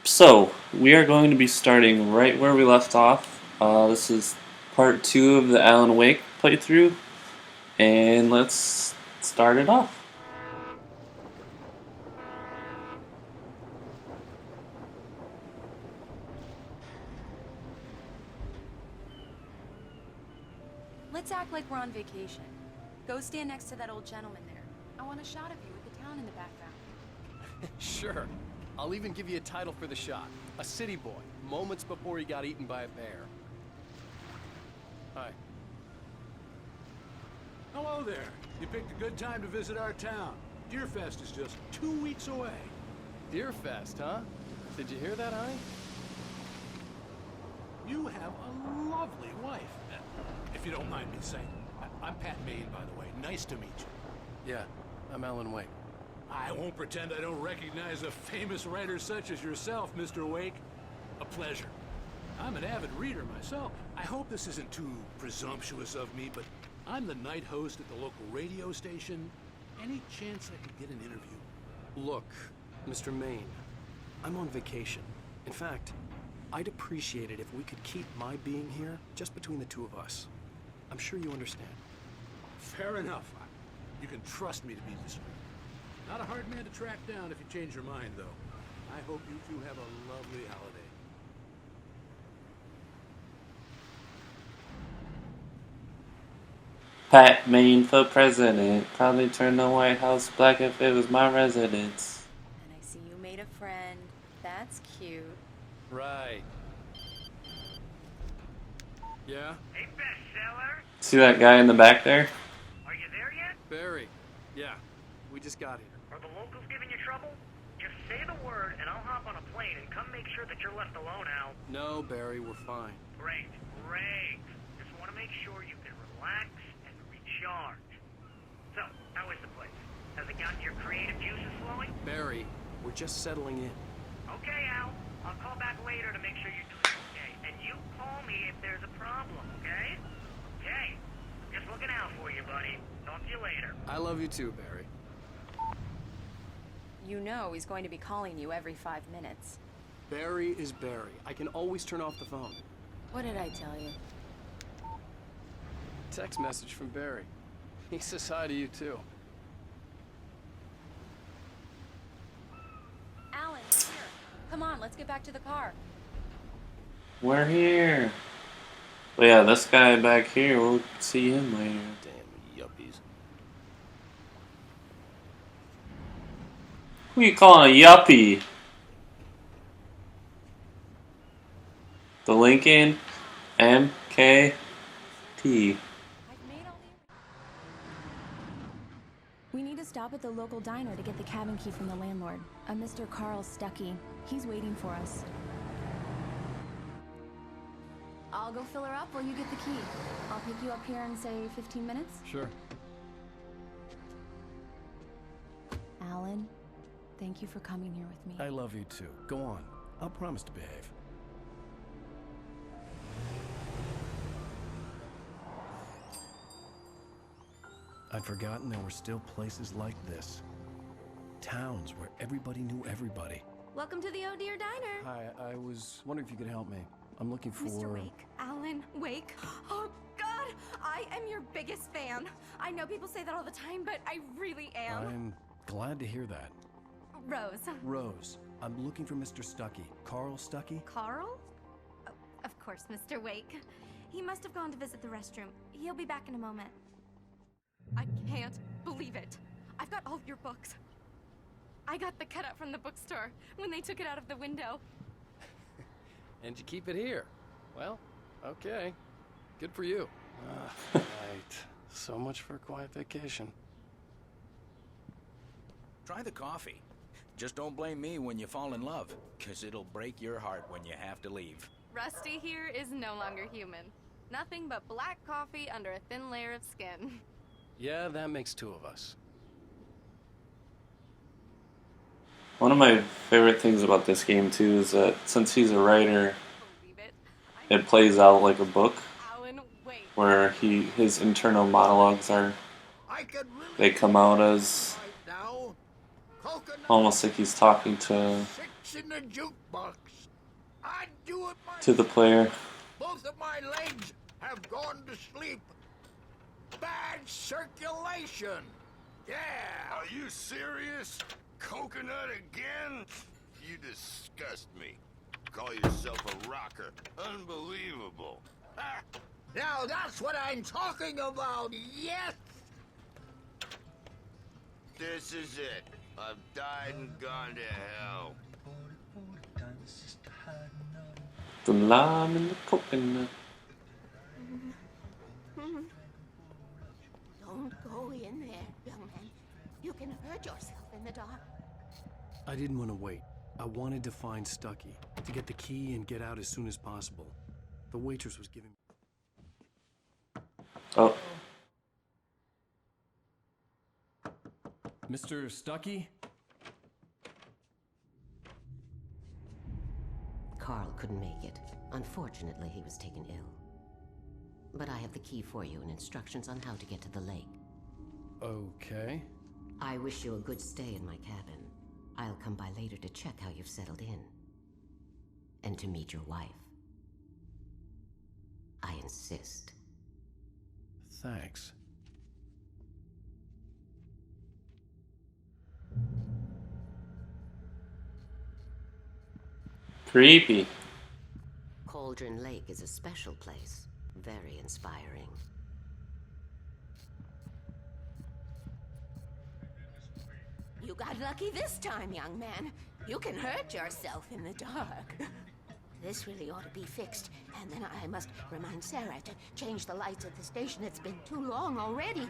So, we are going to be starting right where we left off. This is part 2 of the Alan Wake playthrough, and let's start it off. Let's act like we're on vacation. Go stand next to that old gentleman there. I want a shot of you with the town in the background. Sure. I'll even give you a title for the shot. A city boy, moments before he got eaten by a bear. Hi. Hello there. You picked a good time to visit our town. Deerfest is just 2 weeks away. Deerfest, huh? Did you hear that, honey? You have a lovely wife. If you don't mind me saying. I'm Pat Maine, by the way. Nice to meet you. Yeah, I'm Alan Wake. I won't pretend I don't recognize a famous writer such as yourself, Mr. Wake. A pleasure. I'm an avid reader myself. I hope this isn't too presumptuous of me, but I'm the night host at the local radio station. Any chance I could get an interview? Look, Mr. Maine, I'm on vacation. In fact, I'd appreciate it if we could keep my being here just between the two of us. I'm sure you understand. Fair enough. You can trust me to be discreet. Not a hard man to track down if you change your mind, though. I hope you two have a lovely holiday. Pat Maine for president. Probably turn the White House black if it was my residence. And I see you made a friend. That's cute. Right. Yeah? Hey, bestseller! See that guy in the back there? Are you there yet? Barry. Yeah, we just got here. Are the locals giving you trouble? Just say the word and I'll hop on a plane and come make sure that you're left alone, Al. No, Barry, we're fine. Great, great. Just want to make sure you can relax and recharge. So, how is the place? Has it gotten your creative juices flowing? Barry, we're just settling in. Okay, Al. I'll call back later to make sure you're doing okay. And you call me if there's a problem, okay? Okay. Just looking out for you, buddy. Talk to you later. I love you too, Barry. You know he's going to be calling you every 5 minutes. Barry is Barry. I can always turn off the phone. What did I tell you? Text message from Barry. He says hi to you too. Alan, here. Come on, let's get back to the car. We're here. But yeah, this guy back here, we'll see him later. Damn yuppies. Who you calling a yuppie? The Lincoln MKT. I've made all the... We need to stop at the local diner to get the cabin key from the landlord. A Mr. Carl Stuckey. He's waiting for us. I'll go fill her up while you get the key. I'll pick you up here in, say, 15 minutes? Sure. Alan, thank you for coming here with me. I love you too. Go on. I'll promise to behave. I'd forgotten there were still places like this. Towns where everybody knew everybody. Welcome to the Oh Dear Diner. Hi, I was wondering if you could help me. I'm looking for... Mr. Wake. Alan Wake. Oh, God! I am your biggest fan. I know people say that all the time, but I really am. I'm glad to hear that. Rose. Rose, I'm looking for Mr. Stuckey. Carl Stuckey? Carl? Oh, of course, Mr. Wake. He must have gone to visit the restroom. He'll be back in a moment. I can't believe it. I've got all your books. I got the cutout from the bookstore when they took it out of the window. And you keep it here. Well, okay. Good for you. Right. So much for a quiet vacation. Try the coffee. Just don't blame me when you fall in love, 'cause it'll break your heart when you have to leave. Rusty here is no longer human. Nothing but black coffee under a thin layer of skin. Yeah, that makes two of us. One of my favorite things about this game too is that since he's a writer, Believe it. it plays out like a book Alan Wake. where his internal monologues are, they come out as Right now, coconut almost like he's talking to fixing the jukebox. I'd do it myself. To the player. Both of my legs have gone to sleep. Bad circulation. Yeah. Are you serious? Coconut again? You disgust me. Call yourself a rocker. Unbelievable. Ah, now that's what I'm talking about, yes! This is it. I've died and gone to hell. The lime and the coconut. Don't go in there, young man. You can hurt yourself in the dark. I didn't want to wait. I wanted to find Stucky, to get the key and get out as soon as possible. The waitress was giving me... Oh. Mr. Stucky? Carl couldn't make it. Unfortunately, he was taken ill. But I have the key for you and instructions on how to get to the lake. Okay. I wish you a good stay in my cabin. I'll come by later to check how you've settled in. And to meet your wife. I insist. Thanks. Creepy. Cauldron Lake is a special place. Very inspiring. You got lucky this time, young man. You can hurt yourself in the dark. This really ought to be fixed, and then I must remind Sarah to change the lights at the station. It's been too long already.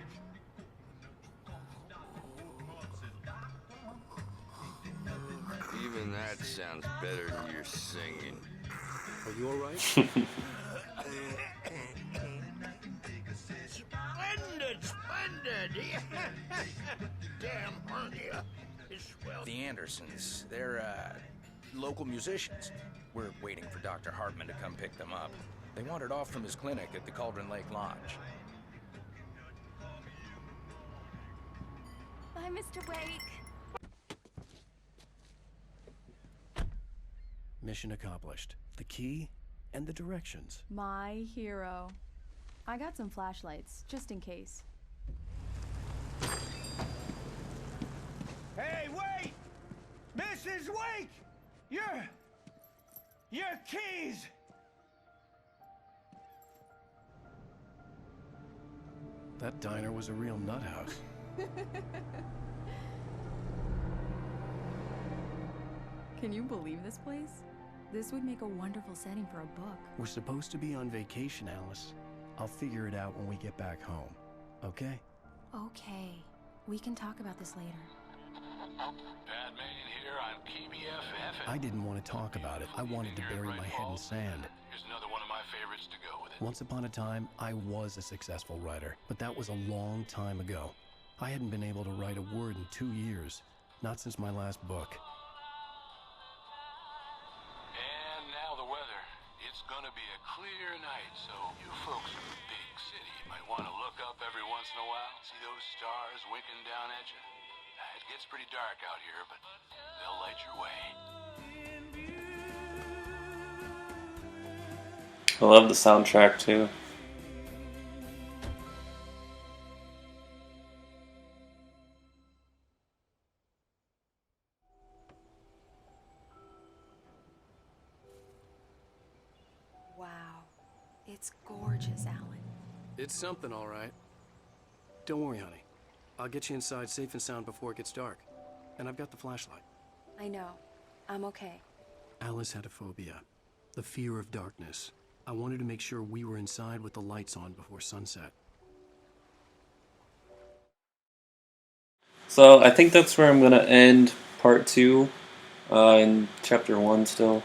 Even that sounds better than your singing. Are you all right? Splendid, splendid! Damn hernia. It's swell. The Andersons, they're, local musicians. We're waiting for Dr. Hartman to come pick them up. They wandered off from his clinic at the Cauldron Lake Lodge. Bye, Mr. Wake. Mission accomplished. The key and the directions. My hero. I got some flashlights, just in case. Hey, wait! Mrs. Wake! Your keys! That diner was a real nut house. Can you believe this place? This would make a wonderful setting for a book. We're supposed to be on vacation, Alice. I'll figure it out when we get back home. Okay? Okay. We can talk about this later. Pat Main here on KBFF. I didn't want to talk about it. I wanted to bury my head in sand. Here's another one of my favorites to go with it. Once upon a time, I was a successful writer, but that was a long time ago. I hadn't been able to write a word in 2 years. Not since my last book. And now the weather. It's gonna be a clear night, so you folks in the big city might want to look up every once in a while, see those stars winking down at you. It gets pretty dark out here, but they'll light your way. I love the soundtrack too. Wow. It's gorgeous, Alan. It's something, all right. Don't worry, honey. I'll get you inside safe and sound before it gets dark. And I've got the flashlight. I know. I'm okay. Alice had a phobia. The fear of darkness. I wanted to make sure we were inside with the lights on before sunset. So I think that's where I'm going to end part 2 in chapter 1 still.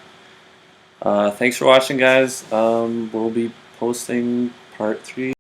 Thanks for watching, guys. We'll be posting part 3